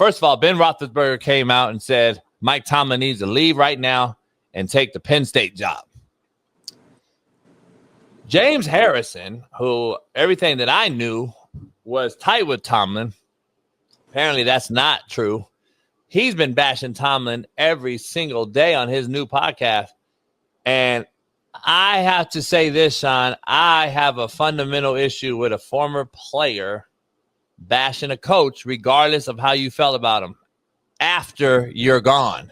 first of all, Ben Roethlisberger came out and said Mike Tomlin needs to leave right now and take the Penn State job. James Harrison, who everything that I knew was tight with Tomlin, apparently that's not true. He's been bashing Tomlin every single day on his new podcast. And I have to say this, Shaun, I have a fundamental issue with a former player bashing a coach, regardless of how you felt about him after you're gone.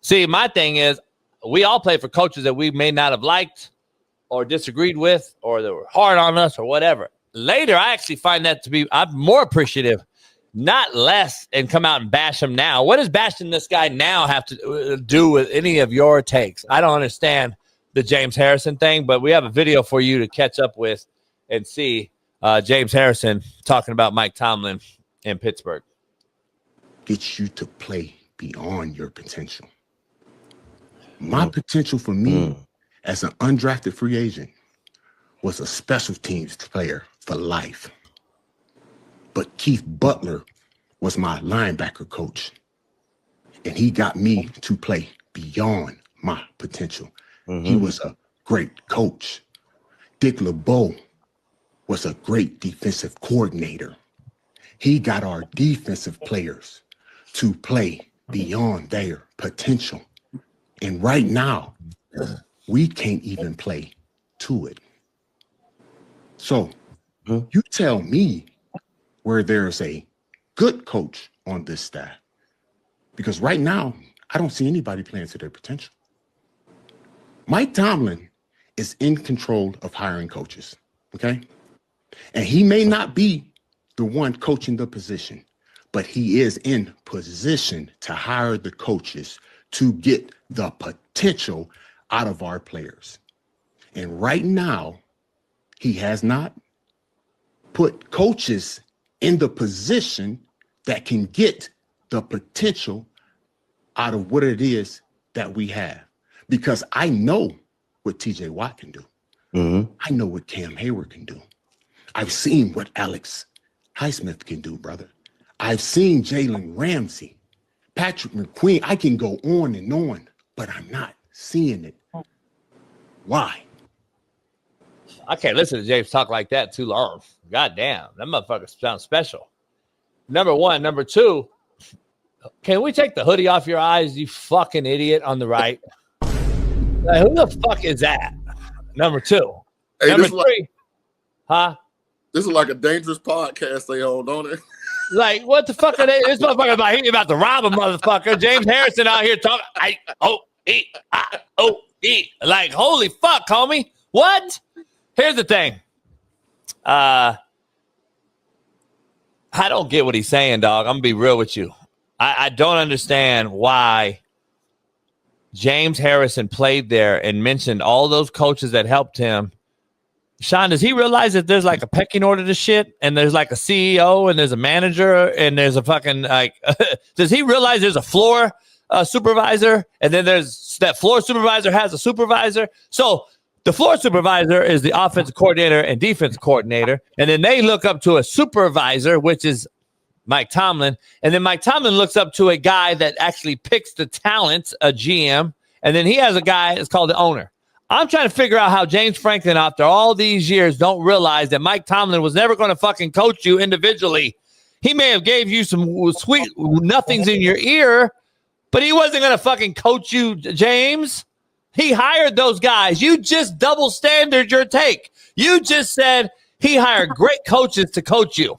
See, my thing is, we all play for coaches that we may not have liked or disagreed with, or that were hard on us or whatever. Later, I actually find that to be, I'm more appreciative, not less, and come out and bash him now. What does bashing this guy now have to do with any of your takes? I don't understand the James Harrison thing, but we have a video for you to catch up with and see James Harrison talking about Mike Tomlin in Pittsburgh. Get you to play beyond your potential. My potential for me as an undrafted free agent was a special teams player for life. But Keith Butler was my linebacker coach, and he got me to play beyond my potential. He was a great coach. Dick LeBeau was a great defensive coordinator. He got our defensive players to play beyond their potential. And right now, we can't even play to it. So you tell me where there's a good coach on this staff, because right now, I don't see anybody playing to their potential. Mike Tomlin is in control of hiring coaches, okay? And he may not be the one coaching the position, but he is in position to hire the coaches to get the potential out of our players. And right now, he has not put coaches in the position that can get the potential out of what it is that we have. Because I know what TJ Watt can do. I know what Cam Hayward can do. I've seen what Alex Highsmith can do, brother. I've seen Jalen Ramsey, Patrick McQueen. I can go on and on, but I'm not seeing it. Why? I can't listen to James talk like that too long. God damn, that motherfucker sounds special. Number one. Number two, can we take the hoodie off your eyes, you fucking idiot on the right? Like, who the fuck is that? Number two. Hey, Number three. This is like a dangerous podcast they own, don't it? Like, what the fuck are they? This motherfucker about to rob a motherfucker. James Harrison out here talking. I-O-E. Like, holy fuck, homie. What? Here's the thing. I don't get what he's saying, dog. I'm going to be real with you. I don't understand why James Harrison played there and mentioned all those coaches that helped him. Shaun, does he realize that there's like a pecking order to shit, and there's like a CEO and there's a manager and there's a fucking like, does he realize there's a floor supervisor, and then there's that floor supervisor has a supervisor? So the floor supervisor is the offensive coordinator and defensive coordinator, and then they look up to a supervisor, which is Mike Tomlin, and then Mike Tomlin looks up to a guy that actually picks the talent, a GM, and then he has a guy that's called the owner. I'm trying to figure out how James Franklin, after all these years, don't realize that Mike Tomlin was never going to fucking coach you individually. He may have gave you some sweet nothings in your ear, but he wasn't going to fucking coach you, James. He hired those guys. You just double standard your take. You just said he hired great coaches to coach you.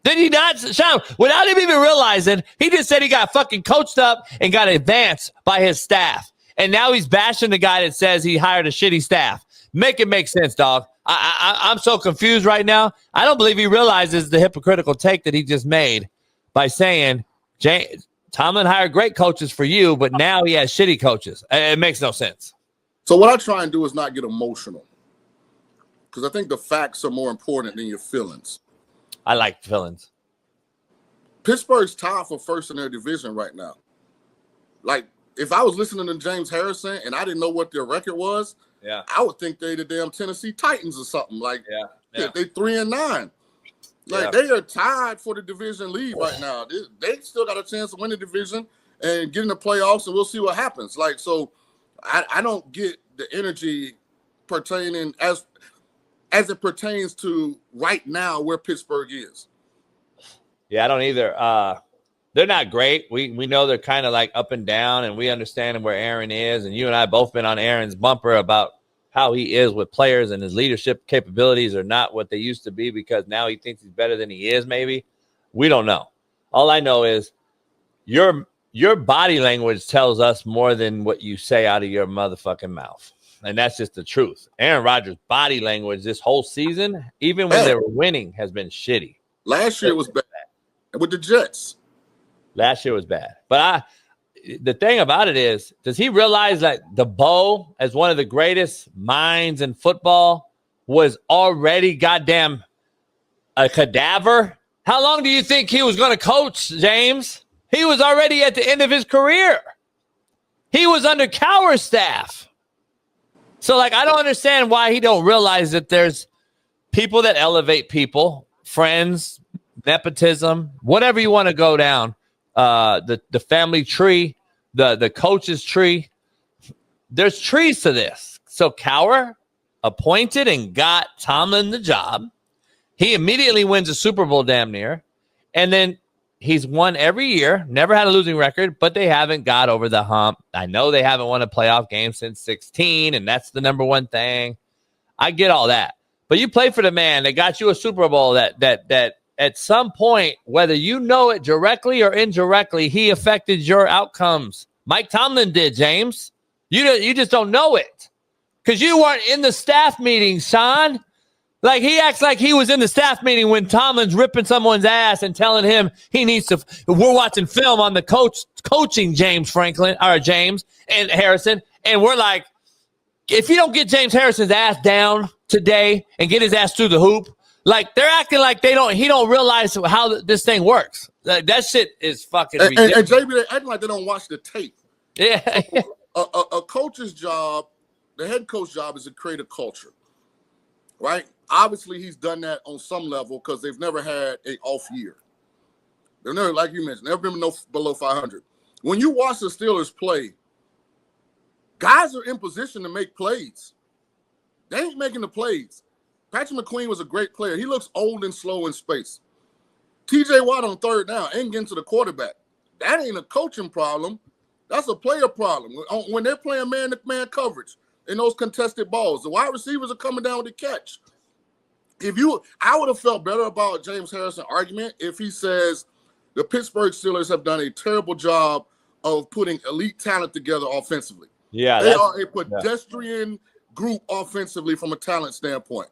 Did he not, Shaun? Without him even realizing, he just said he got fucking coached up and got advanced by his staff. And now he's bashing the guy that says he hired a shitty staff. Make it make sense, dog. I'm so confused right now. I don't believe he realizes the hypocritical take that he just made by saying Tomlin hired great coaches for you, but now he has shitty coaches. It makes no sense. So what I try and do is not get emotional, because I think the facts are more important than your feelings. I like feelings. Pittsburgh's tied for first in their division right now. Like, if I was listening to James Harrison and I didn't know what their record was, I would think they the damn Tennessee Titans or something. Like, they 3-9. Like, they are tied for the division lead right now. They still got a chance to win the division and get in the playoffs, and we'll see what happens. Like, so I don't get the energy pertaining as it pertains to right now where Pittsburgh is. Yeah, I don't either. They're not great. We know they're kind of like up and down, and we understand where Aaron is. And you and I both been on Aaron's bumper about how he is with players, and his leadership capabilities are not what they used to be because now he thinks he's better than he is. Maybe we don't know. All I know is your body language tells us more than what you say out of your motherfucking mouth. And that's just the truth. Aaron Rodgers' body language this whole season, even when they were winning, has been shitty. Last year was bad with the Jets. Last year was bad. But the thing about it is, does he realize that the Bo, as one of the greatest minds in football, was already goddamn a cadaver? How long do you think he was going to coach, James? He was already at the end of his career. He was under Cowher's staff. So, like, I don't understand why he don't realize that there's people that elevate people, friends, nepotism, whatever you want to go down, the family tree, the coach's tree. There's trees to this. So Cowher appointed and got Tomlin the job. He immediately wins a Super Bowl damn near. And then he's won every year, never had a losing record, but they haven't got over the hump. I know they haven't won a playoff game since 16, and that's the number one thing. I get all that. But you play for the man that got you a Super Bowl that at some point, whether you know it directly or indirectly, he affected your outcomes. Mike Tomlin did, James. You just don't know it because you weren't in the staff meeting, Shaun. Like, he acts like he was in the staff meeting when Tomlin's ripping someone's ass and telling him he needs to. We're watching film on the coaching James and Harrison, and we're like, if you don't get James Harrison's ass down today and get his ass through the hoop, like, they're acting like he don't realize how this thing works. Like, that shit is fucking ridiculous. And JB, they acting like they don't watch the tape. Yeah. A coach's job, the head coach job, is to create a culture, right? Obviously, he's done that on some level because they've never had an off year. They've never, like you mentioned, never been below 500. When you watch the Steelers play, guys are in position to make plays. They ain't making the plays. Patrick McQueen was a great player. He looks old and slow in space. TJ Watt on third down ain't getting to the quarterback. That ain't a coaching problem. That's a player problem. When they're playing man-to-man coverage in those contested balls, the wide receivers are coming down with the catch. I would have felt better about James Harrison's argument if he says the Pittsburgh Steelers have done a terrible job of putting elite talent together offensively. Yeah, they are a pedestrian group offensively from a talent standpoint.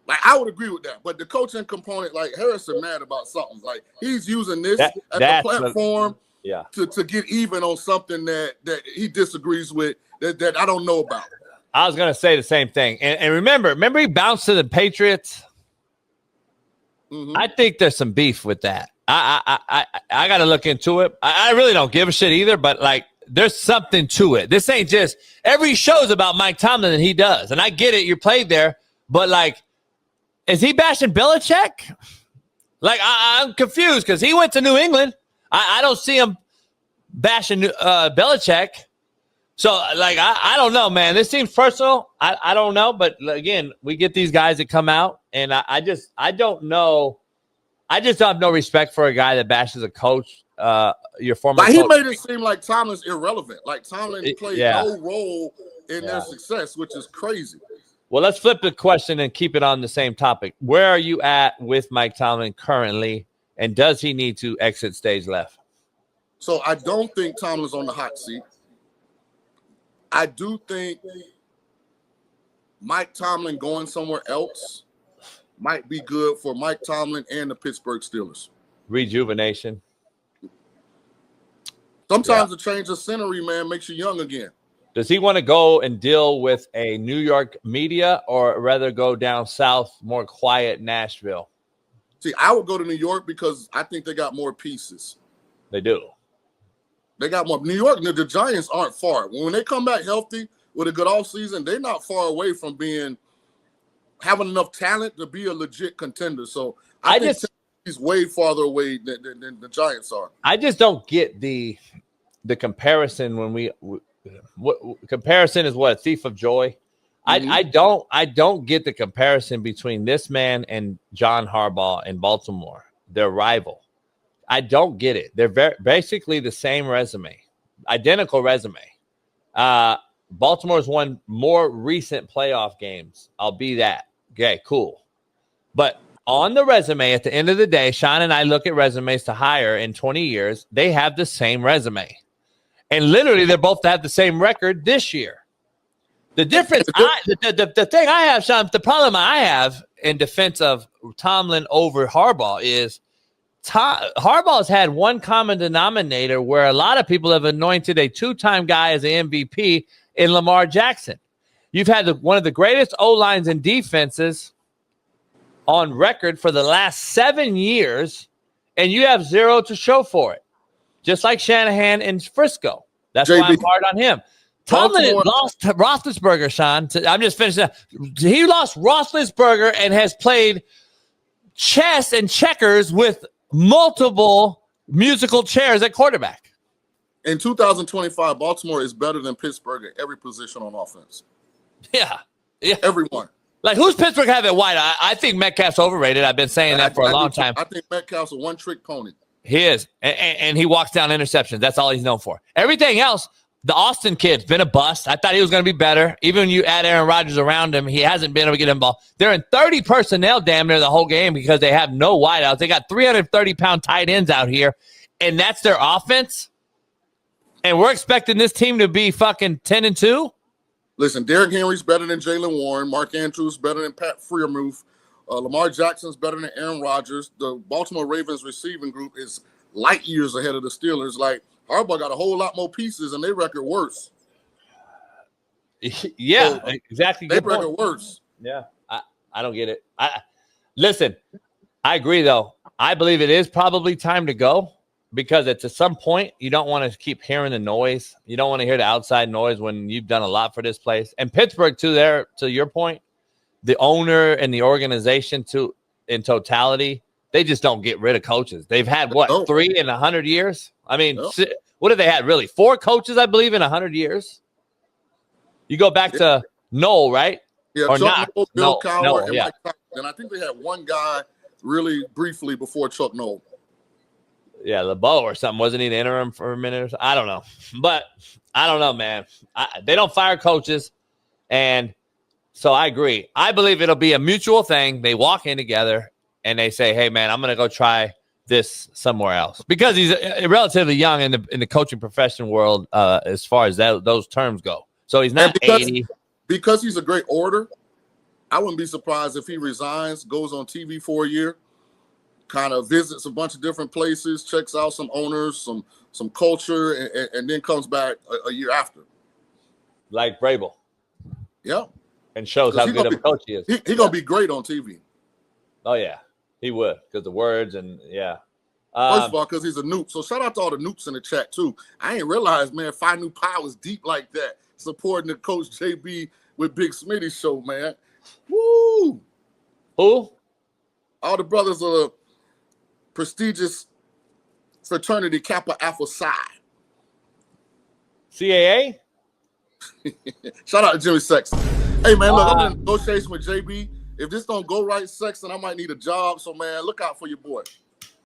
Like, I would agree with that, but the coaching component, like, Harrison mad about something. Like, he's using this as a platform to get even on something that he disagrees with that I don't know about. I was going to say the same thing. And remember he bounced to the Patriots? Mm-hmm. I think there's some beef with that. I got to look into it. I really don't give a shit either, but, like, there's something to it. This ain't just – every show's about Mike Tomlin and he does. And I get it. You played there. But, like, is he bashing Belichick? Like, I'm confused because he went to New England. I don't see him bashing Belichick. So, like, I don't know, man. This seems personal. I don't know. But, again, we get these guys that come out, and I don't know. I just have no respect for a guy that bashes a coach, your former coach. He made it seem like Tomlin's irrelevant. Like, Tomlin played no role in their success, which is crazy. Well, let's flip the question and keep it on the same topic. Where are you at with Mike Tomlin currently, and does he need to exit stage left? So I don't think Tomlin's on the hot seat. I do think Mike Tomlin going somewhere else might be good for Mike Tomlin and the Pittsburgh Steelers. Rejuvenation. Sometimes a change of scenery, man, makes you young again. Does he want to go and deal with a New York media or rather go down south, more quiet Nashville? See, I would go to New York because I think they got more pieces. They do. They got more. New York, the Giants aren't far. When they come back healthy with a good offseason, they're not far away from having enough talent to be a legit contender. So I think he's way farther away than the Giants are. I just don't get the comparison when comparison is what, a thief of joy. Mm-hmm. I don't get the comparison between this man and John Harbaugh in Baltimore, their rival. I don't get it. They're basically the same resume, identical resume. Baltimore's won more recent playoff games. I'll be that. Okay, cool. But on the resume, at the end of the day, Shaun and I look at resumes to hire in 20 years. They have the same resume. And literally, they both have the same record this year. The difference, the thing I have, Shaun, the problem I have in defense of Tomlin over Harbaugh is Harbaugh's had one common denominator where a lot of people have anointed a two-time guy as an MVP in Lamar Jackson. You've had one of the greatest O-lines and defenses on record for the last 7 years, and you have zero to show for it. Just like Shanahan in Frisco. That's why I'm hard on him. Tomlin lost Roethlisberger, Shaun. I'm just finishing up. He lost Roethlisberger and has played chess and checkers with multiple musical chairs at quarterback. In 2025, Baltimore is better than Pittsburgh at every position on offense. Yeah. Everyone. Like, who's Pittsburgh have at wide? I think Metcalf's overrated. I've been saying that for a long time. I think Metcalf's a one-trick pony. He is. And he walks down interceptions. That's all he's known for. Everything else, the Austin kid's been a bust. I thought he was going to be better. Even when you add Aaron Rodgers around him, he hasn't been able to get him ball. They're in 30 personnel damn near the whole game because they have no wideouts. They got 330-pound tight ends out here, and that's their offense. And we're expecting this team to be fucking 10-2. Listen, Derrick Henry's better than Jalen Warren. Mark Andrews better than Pat Freiermuth. Lamar Jackson's better than Aaron Rodgers. The Baltimore Ravens receiving group is light years ahead of the Steelers. Like, Harbaugh got a whole lot more pieces, and they record worse. Yeah, so exactly. They record worse. Yeah, I don't get it. Listen, I agree, though. I believe it is probably time to go because at some point you don't want to keep hearing the noise. You don't want to hear the outside noise when you've done a lot for this place. And Pittsburgh, to your point, the owner and the organization in totality, they just don't get rid of coaches. They've had, 3 in 100 years? I mean, what have they had, really? 4 coaches, I believe, in 100 years? You go back to Noel, right? Yeah, or Chuck not. Noel, Bill Cowher, and yeah. Mike Tyson. And I think they had one guy really briefly before Chuck Noel. Yeah, LeBeau or something. Wasn't he the interim for a minute or something? I don't know. But I don't know, man. They don't fire coaches. And so I agree. I believe it'll be a mutual thing. They walk in together and they say, hey, man, I'm going to go try this somewhere else. Because he's relatively young in the coaching profession world as far as those terms go. So he's not 80. Because he's a great orator, I wouldn't be surprised if he resigns, goes on TV for a year, kind of visits a bunch of different places, checks out some owners, some culture, and then comes back a year after. Like Vrabel. Yeah. And shows how good of a coach he is. He's going to be great on TV. Oh, yeah. He would, because the words and, yeah. First of all, because he's a noob. So shout out to all the noobs in the chat, too. I ain't realized, man, Phi Nu Pi was deep like that, supporting the Coach JB with Big Smitty show, man. Woo! Who? All the brothers of the prestigious fraternity Kappa Alpha Psi. CAA? Shout out to Jimmy Sexton. Hey, man, look, I'm in negotiation with JB. If this don't go right, Sexton, I might need a job. So, man, look out for your boy.